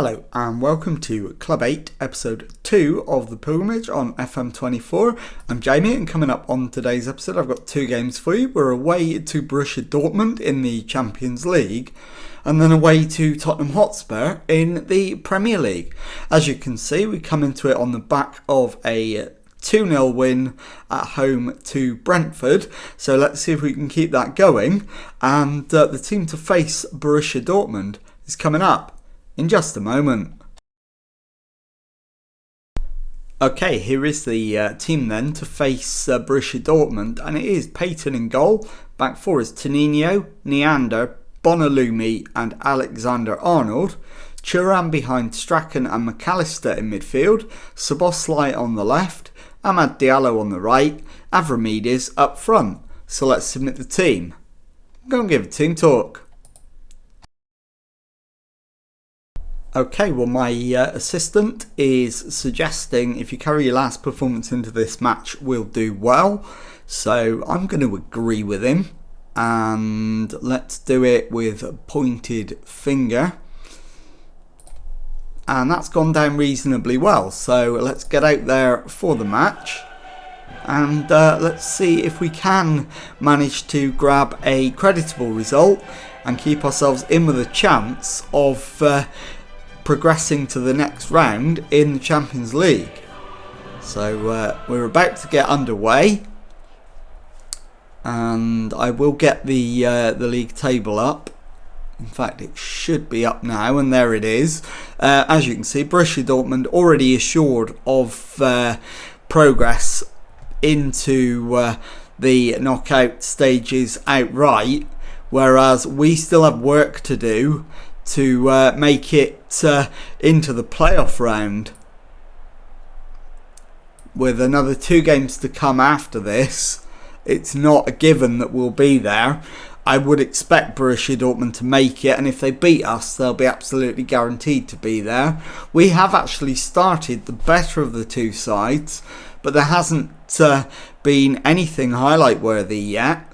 Hello and welcome to Club 8, episode 2 of The Pilgrimage on FM24. I'm Jamie, and coming up on today's episode I've got two games for you. We're away to Borussia Dortmund in the Champions League and then away to Tottenham Hotspur in the Premier League. As you can see, we come into it on the back of a 2-0 win at home to Brentford, so let's see if we can keep that going. And the team to face Borussia Dortmund is coming up in just a moment. Okay, here is the team then to face Borussia Dortmund, and it is Payton in goal. Back four is Tonino, Neander, Bonalumi and Alexander-Arnold. Thuram behind Strachan and McAllister in midfield. Szoboszlai on the left. Amad Diallo on the right. Avramidis up front. So let's submit the team. Go and give a team talk. Okay, well my assistant is suggesting if you carry your last performance into this match, we'll do well. So I'm going to agree with him. And let's do it with a pointed finger. And that's gone down reasonably well. So let's get out there for the match. And let's see if we can manage to grab a creditable result and keep ourselves in with a chance of progressing to the next round in the Champions League. So we're about to get underway, and I will get the league table up. In fact, it should be up now, and there it is. As you can see, Borussia Dortmund already assured of progress into the knockout stages outright, whereas we still have work to do to make it into the playoff round. With another 2 games to come after this, it's not a given that we'll be there. I would expect Borussia Dortmund to make it, and if they beat us, they'll be absolutely guaranteed to be there. We have actually started the better of the two sides, but there hasn't been anything highlight worthy yet,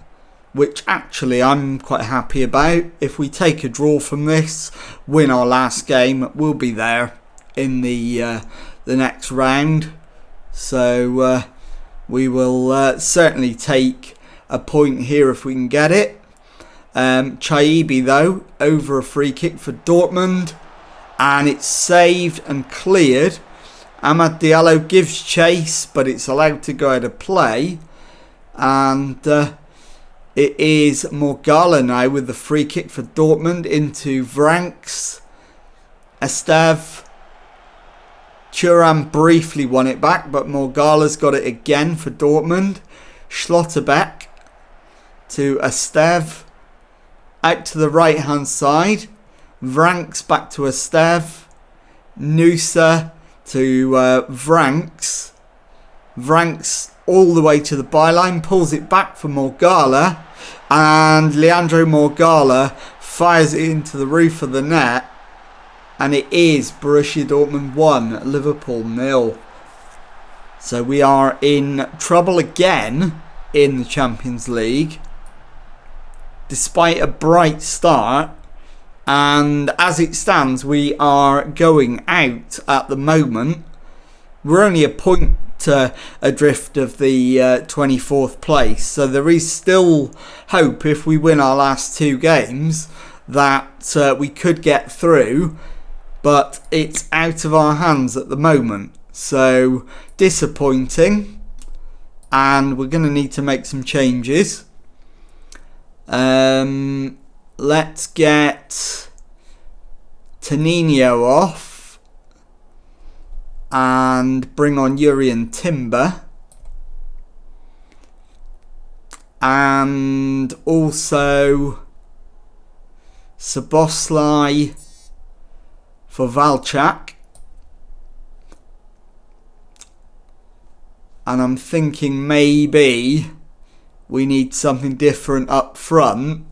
which actually I'm quite happy about. If we take a draw from this, win our last game, we'll be there in the next round. So we will certainly take a point here if we can get it. Chaibi though, over a free kick for Dortmund, and it's saved and cleared. Amad Diallo gives chase, but it's allowed to go out of play, and it is Morgala now with the free kick for Dortmund into Vranks. Estev. Thuram briefly won it back, but Morgala's got it again for Dortmund. Schlotterbeck to Estev. Out to the right hand side. Vranks back to Estev. Nusa to Vranks. Vranks all the way to the byline, pulls it back for Morgala, and Leandro Morgala fires it into the roof of the net, and it is Borussia Dortmund 1, Liverpool 0. So we are in trouble again in the Champions League, despite a bright start, and as it stands we are going out at the moment. We're only a point adrift of the 24th place, so there is still hope if we win our last 2 games that we could get through, but it's out of our hands at the moment. So disappointing, and we're going to need to make some changes. Let's get Tonino off and bring on Urian Timber, and also Szoboszlai for Valchak. And I'm thinking maybe we need something different up front.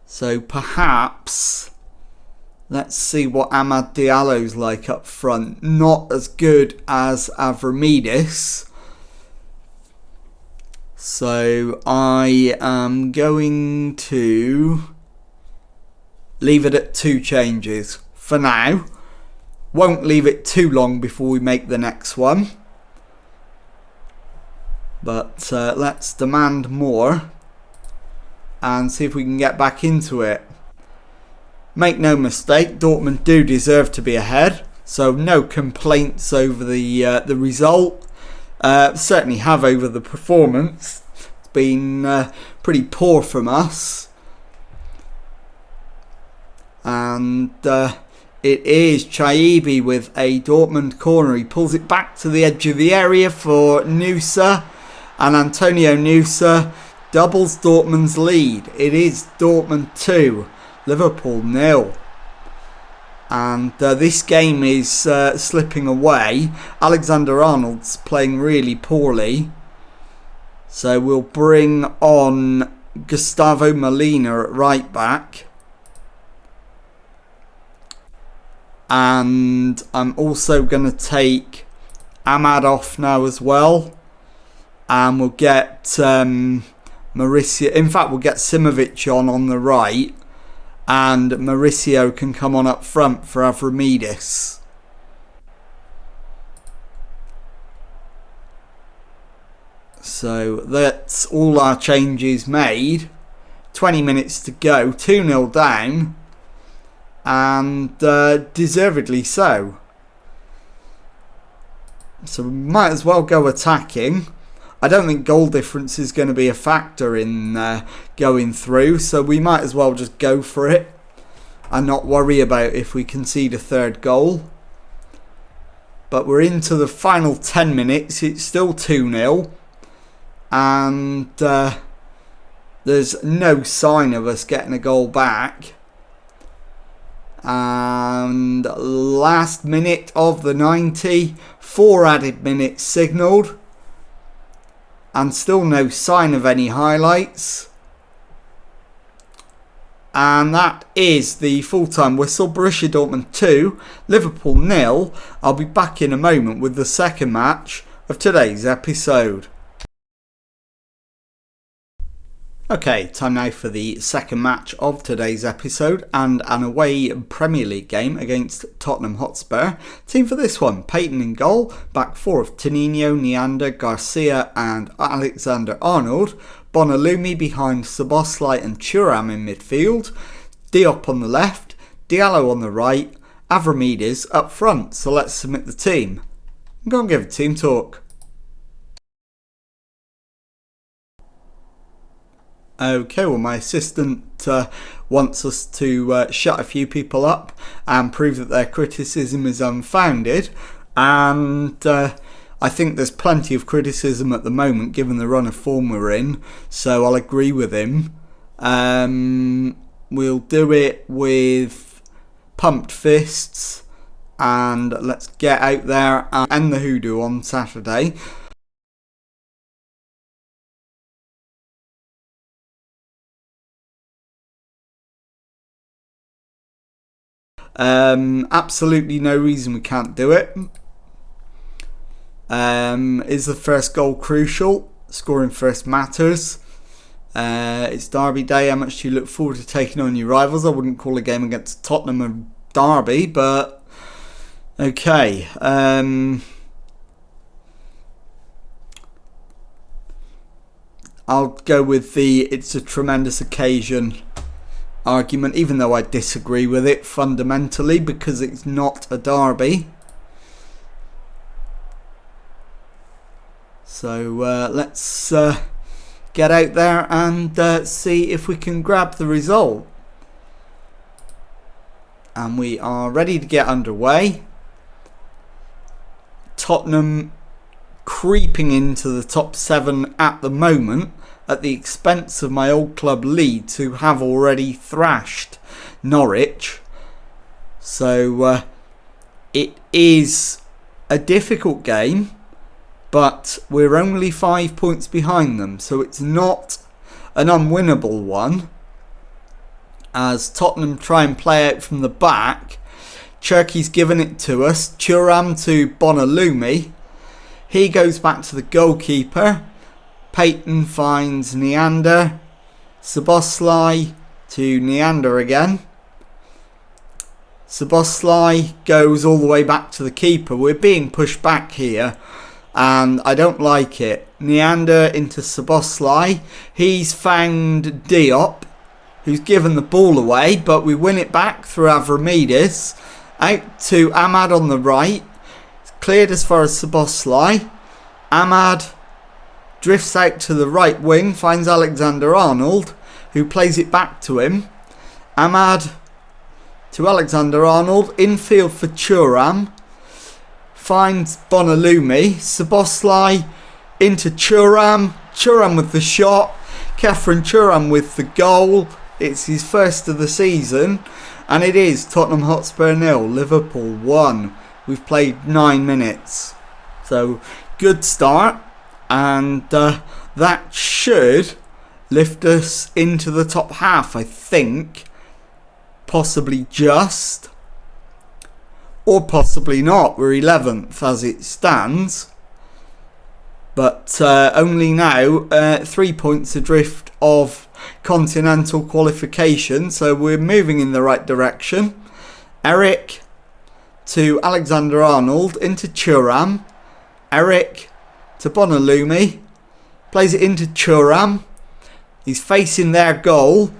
So perhaps let's see what Amad Diallo's like up front. Not as good as Avramidis. So I am going to leave it at 2 changes for now. Won't leave it too long before we make the next one. But let's demand more and see if we can get back into it. Make no mistake, Dortmund do deserve to be ahead, so no complaints over the result. Certainly have over the performance. It's been pretty poor from us. And it is Chaibi with a Dortmund corner. He pulls it back to the edge of the area for Nusa. And Antonio Nusa doubles Dortmund's lead. It is Dortmund 2, Liverpool 0. And this game is slipping away. Alexander-Arnold's playing really poorly. So we'll bring on Gustavo Molina at right back. And I'm also going to take Ahmad off now as well. And we'll get Mauricio. In fact, we'll get Simovic on the right. And Mauricio can come on up front for Avramidis. So that's all our changes made. 20 minutes to go. 2-0 down. And deservedly so. So we might as well go attacking. I don't think goal difference is going to be a factor in going through, so we might as well just go for it and not worry about if we concede a third goal. But we're into the final 10 minutes. It's still 2-0, and there's no sign of us getting a goal back. And last minute of the 90, 4 added minutes signalled. And still no sign of any highlights. And that is the full-time whistle. Borussia Dortmund 2, Liverpool 0. I'll be back in a moment with the second match of today's episode. Okay, time now for the second match of today's episode and an away Premier League game against Tottenham Hotspur. Team for this one, Payton in goal, back four of Tenino, Neander, Garcia and Alexander-Arnold, Bonalumi behind Szoboszlai and Thuram in midfield, Diop on the left, Diallo on the right, Avramidis up front. So let's submit the team. I'm going to give a team talk. Okay, well my assistant wants us to shut a few people up and prove that their criticism is unfounded, and I think there's plenty of criticism at the moment given the run of form we're in, so I'll agree with him. We'll do it with pumped fists, and let's get out there and end the hoodoo on Saturday. Absolutely no reason we can't do it. Is the first goal crucial? Scoring first matters. It's Derby Day. How much do you look forward to taking on your rivals? I wouldn't call a game against Tottenham a derby, but okay. I'll go with the it's a tremendous occasion argument, even though I disagree with it fundamentally because it's not a derby. So let's get out there and see if we can grab the result. And we are ready to get underway. Tottenham creeping into the top 7 at the moment, at the expense of my old club Leeds, who have already thrashed Norwich. So it is a difficult game, but we're only 5 points behind them, so it's not an unwinnable one. As Tottenham try and play out from the back, Cherki's given it to us. Thuram to Bonalumi. He goes back to the goalkeeper. Payton finds Neander. Szoboszlai to Neander again. Szoboszlai goes all the way back to the keeper. We're being pushed back here, and I don't like it. Neander into Szoboszlai. He's found Diop, who's given the ball away, but we win it back through Avramidis. Out to Ahmad on the right. It's cleared as far as Szoboszlai. Ahmad drifts out to the right wing, finds Alexander-Arnold, who plays it back to him. Ahmad to Alexander-Arnold, infield for Thuram. Finds Bonalumi. Szoboszlai into Thuram. Thuram with the shot. Kefren Thuram with the goal. It's his first of the season. And it is Tottenham Hotspur 0, Liverpool 1. We've played 9 minutes. So, good start. And that should lift us into the top half, I think. Possibly just. Or possibly not. We're 11th as it stands. But only now 3 points adrift of continental qualification. So we're moving in the right direction. Eric to Alexander-Arnold into Thuram. Eric to Bonalumi. Plays it into Thuram. He's facing their goal,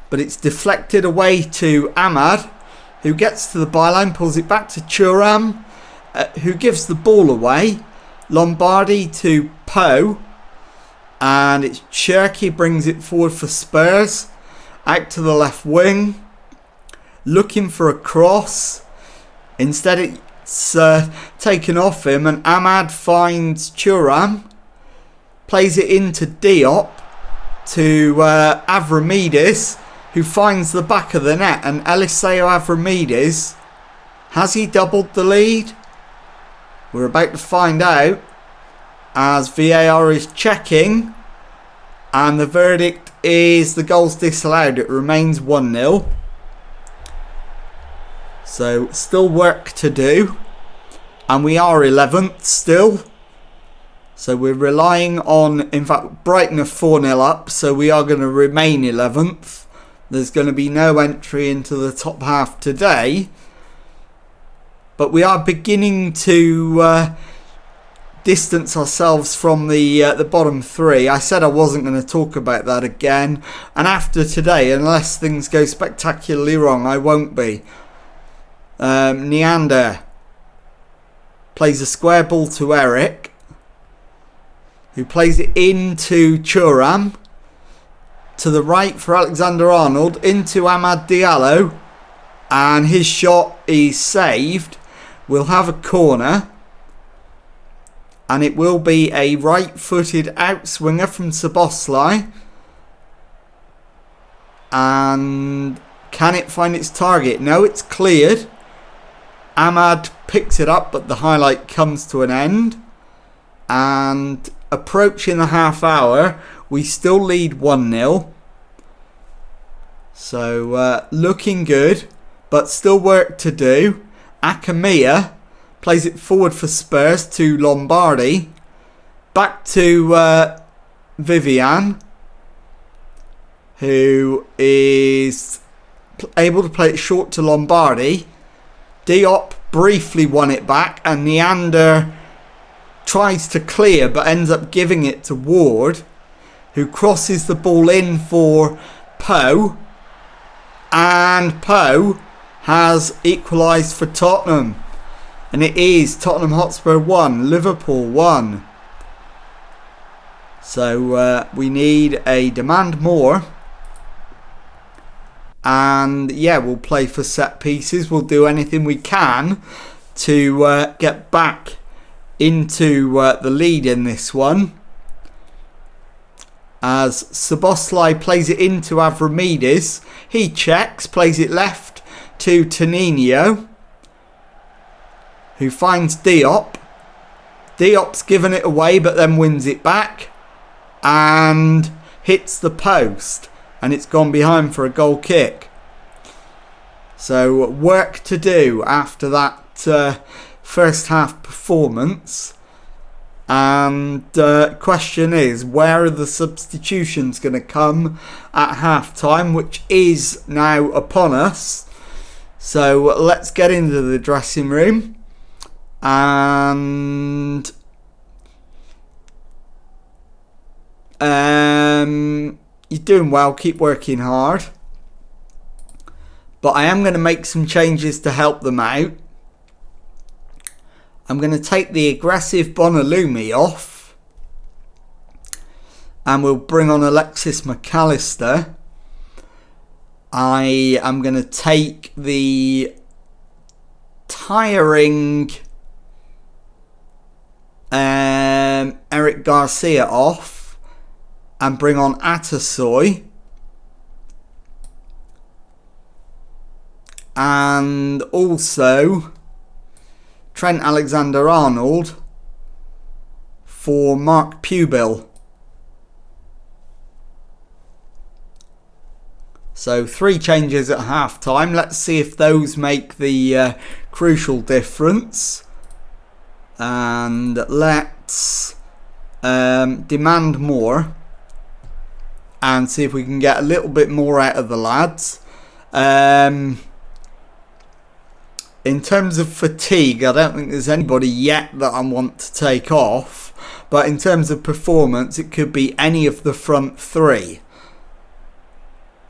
but it's deflected away to Ahmad, who gets to the byline, pulls it back to Thuram, who gives the ball away. Lombardi to Poe, and it's Cherky brings it forward for Spurs. Out to the left wing, looking for a cross. Instead it's taken off him, and Ahmad finds Thuram, plays it into Diop to Avramidis, who finds the back of the net. And Eliseo Avramidis, has he doubled the lead? We're about to find out, as VAR is checking, and the verdict is the goal's disallowed. It remains 1-0. So still work to do, and we are 11th still. So we're relying on, in fact, Brighton are 4-0 up, so we are going to remain 11th. There's going to be no entry into the top half today. But we are beginning to distance ourselves from the bottom 3. I said I wasn't going to talk about that again. And after today, unless things go spectacularly wrong, I won't be. Neander plays a square ball to Eric, who plays it into Thuram. To the right for Alexander-Arnold, into Amad Diallo. And his shot is saved. We'll have a corner, and it will be a right-footed outswinger from Szoboszlai. And can it find its target? No, it's cleared. Ahmad picks it up, but the highlight comes to an end. And approaching the half hour, we still lead 1-0. So looking good, but still work to do. Akamiya plays it forward for Spurs to Lombardi. Back to Vivian, who is able to play it short to Lombardi. Diop briefly won it back, and Neander tries to clear but ends up giving it to Ward, who crosses the ball in for Poe. And Poe has equalised for Tottenham. And it is Tottenham Hotspur 1, Liverpool 1. So we need a demand more. And yeah, we'll play for set pieces. We'll do anything we can to get back into the lead in this one. As Szoboszlai plays it into Avramidis. He checks, plays it left to Toninho, who finds Diop. Diop's given it away, but then wins it back and hits the post, and it's gone behind for a goal kick. So work to do after that first half performance. And question is, where are the substitutions going to come at half time, which is now upon us? So let's get into the dressing room. And you're doing well, keep working hard. But I am going to make some changes to help them out. I'm going to take the aggressive Bonalumi off. And we'll bring on Alexis McAllister. I am going to take the tiring Eric Garcia off and bring on Atasoy. And also Trent Alexander-Arnold for Mark Pubil. So 3 changes at half time. Let's see if those make the crucial difference. And let's demand more and see if we can get a little bit more out of the lads. In terms of fatigue, I don't think there's anybody yet that I want to take off. But in terms of performance, it could be any of the front 3.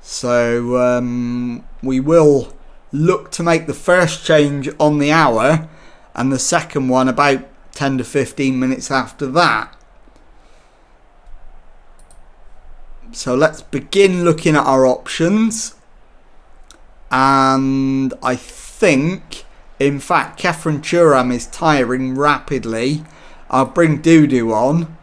So we will look to make the first change on the hour and the second one about 10 to 15 minutes after that. So let's begin looking at our options. And I think, in fact, Kefren Turam is tiring rapidly. I'll bring Dudu on.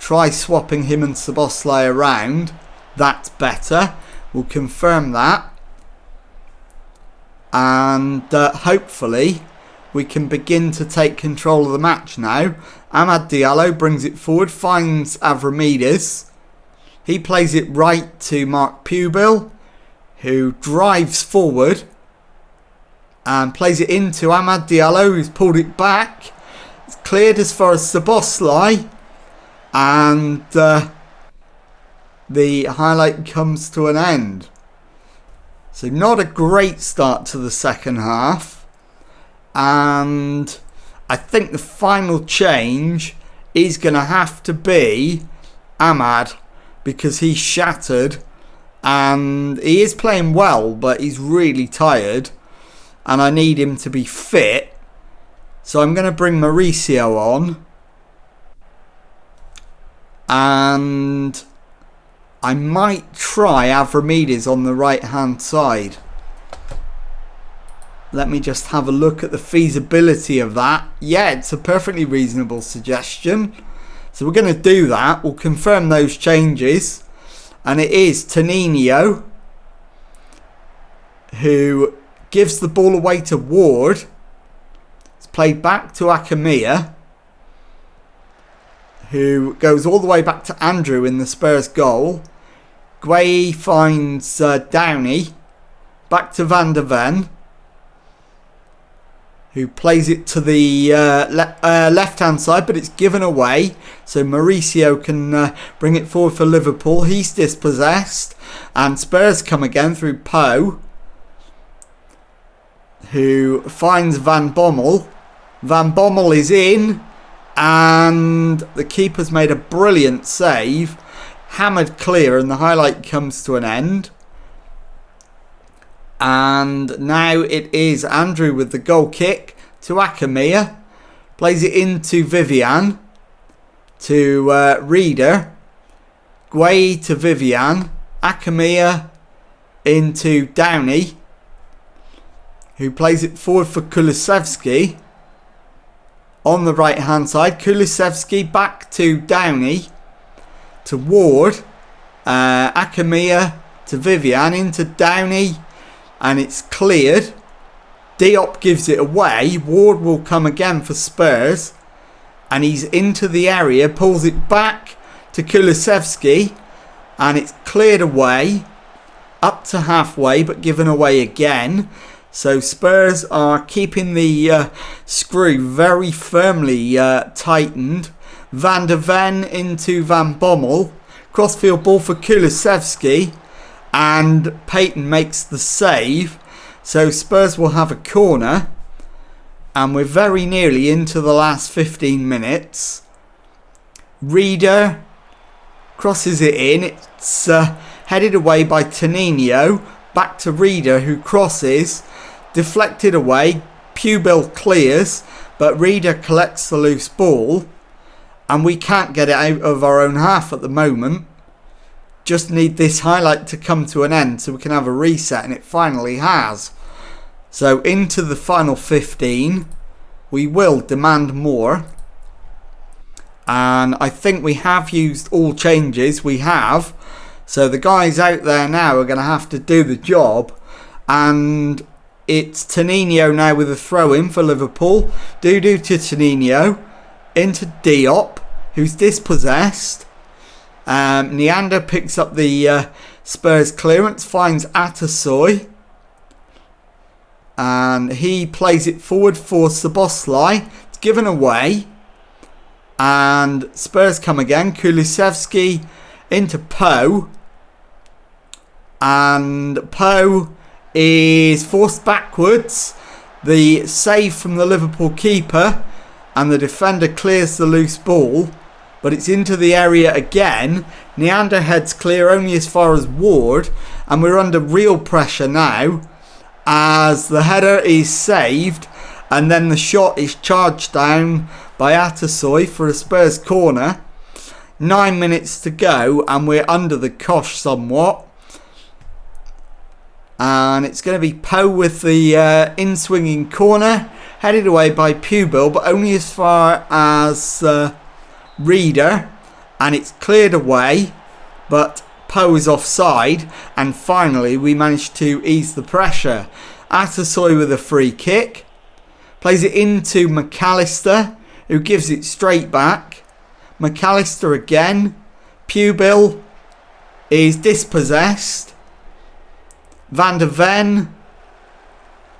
Try swapping him and Szoboszlai around. That's better. We'll confirm that. And hopefully we can begin to take control of the match now. Amad Diallo brings it forward, finds Avramidis. He plays it right to Mark Pubil, who drives forward and plays it into Amad Diallo, who's pulled it back. It's cleared as far as Szoboszlai, and the highlight comes to an end. So not a great start to the second half, and I think the final change is going to have to be Amad, because he's shattered and he is playing well, but he's really tired and I need him to be fit. So I'm going to bring Mauricio on, and I might try Avramidis on the right hand side. Let me just have a look at the feasibility of that. Yeah, it's a perfectly reasonable suggestion. So we're going to do that. We'll confirm those changes. And it is Tonino who gives the ball away to Ward. It's played back to Akamia, who goes all the way back to Andrew in the Spurs goal. Gueye finds Downey. Back to Van der Ven, who plays it to the left-hand side, but it's given away. So Mauricio can bring it forward for Liverpool. He's dispossessed. And Spurs come again through Poe, who finds Van Bommel. Van Bommel is in, and the keeper's made a brilliant save. Hammered clear, and the highlight comes to an end. And now it is Andrew with the goal kick to Akamia. Plays it into Vivian. To Reader. Gueye to Vivian. Akamia into Downey, who plays it forward for Kulusevski. On the right hand side, Kulusevski back to Downey. To Ward. Akamia to Vivian into Downey. And it's cleared. Diop gives it away. Ward will come again for Spurs. And he's into the area. Pulls it back to Kulusevski. And it's cleared away. Up to halfway, but given away again. So Spurs are keeping the screw very firmly tightened. Van der Ven into Van Bommel. Crossfield ball for Kulusevski. and Peyton makes the save. So Spurs will have a corner, and we're very nearly into the last 15 minutes. Reader crosses it in. It's headed away by Tonino. Back to Reader, who crosses. Deflected away. Pubil clears, but Reader collects the loose ball. And we can't get it out of our own half at the moment. Just need this highlight to come to an end so we can have a reset, and it finally has. So into the final 15. We will demand more. And I think we have used all changes. We have. So the guys out there now are going to have to do the job. And it's Tonino now with a throw in for Liverpool. Dudu to Tonino. Into Diop, who's dispossessed. Neander picks up the Spurs clearance. Finds Atasoy. And he plays it forward for Szoboszlai. It's given away. And Spurs come again. Kulusevski into Poe. And Poe is forced backwards. The save from the Liverpool keeper. And the defender clears the loose ball. But it's into the area again. Neander heads clear only as far as Ward. And we're under real pressure now, as the header is saved, and then the shot is charged down by Atasoy for a Spurs corner. 9 minutes to go, and we're under the cosh somewhat. And it's going to be Poe with the in-swinging corner, headed away by Pubil, but only as far as Reader, and it's cleared away, but Poe is offside, and finally we managed to ease the pressure. Atasoy with a free kick. Plays it into McAllister, who gives it straight back. McAllister again. Pubil is dispossessed. Van der Ven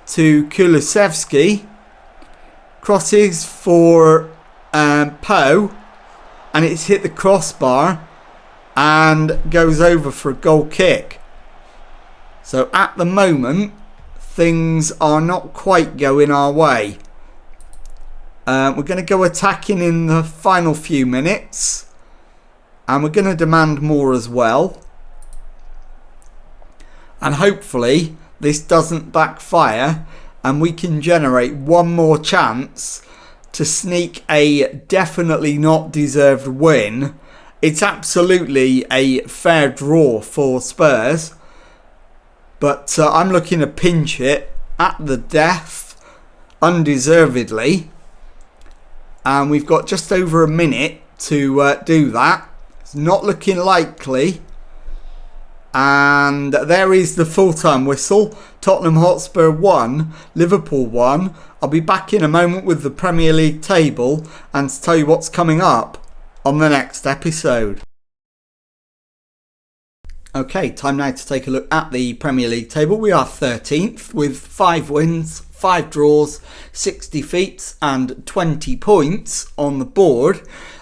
to Kulusevski. Crosses for Poe, and it's hit the crossbar and goes over for a goal kick. So at the moment, things are not quite going our way. We're going to go attacking in the final few minutes, and we're going to demand more as well. And hopefully this doesn't backfire, and we can generate one more chance to sneak a definitely not deserved win. It's absolutely a fair draw for Spurs, but I'm looking to pinch it at the death, undeservedly. And we've got just over a minute to do that. It's not looking likely. And there is the full-time whistle. Tottenham Hotspur 1, Liverpool 1. I'll be back in a moment with the Premier League table and to tell you what's coming up on the next episode. Okay, time now to take a look at the Premier League table. We are 13th with 5 wins, 5 draws, 6 defeats and 20 points on the board.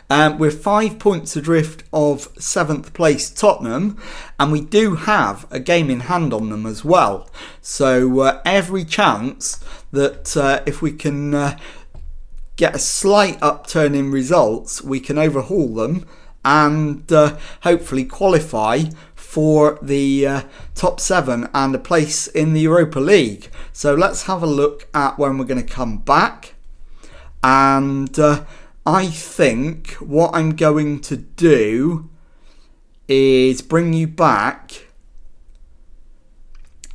We're 5 points adrift of 7th place Tottenham, and we do have a game in hand on them as well. So every chance that if we can get a slight upturn in results, we can overhaul them and hopefully qualify for the top 7 and a place in the Europa League. So let's have a look at when we're going to come back. And I think what I'm going to do is bring you back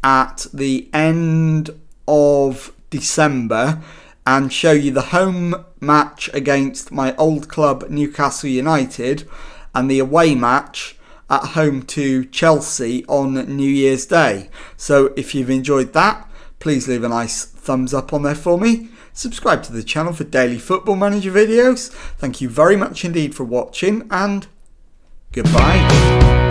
at the end of December and show you the home match against my old club Newcastle United and the away match at home to Chelsea on New Year's Day. So if you've enjoyed that, please leave a nice thumbs up on there for me. Subscribe to the channel for daily Football Manager videos. Thank you very much indeed for watching, and goodbye.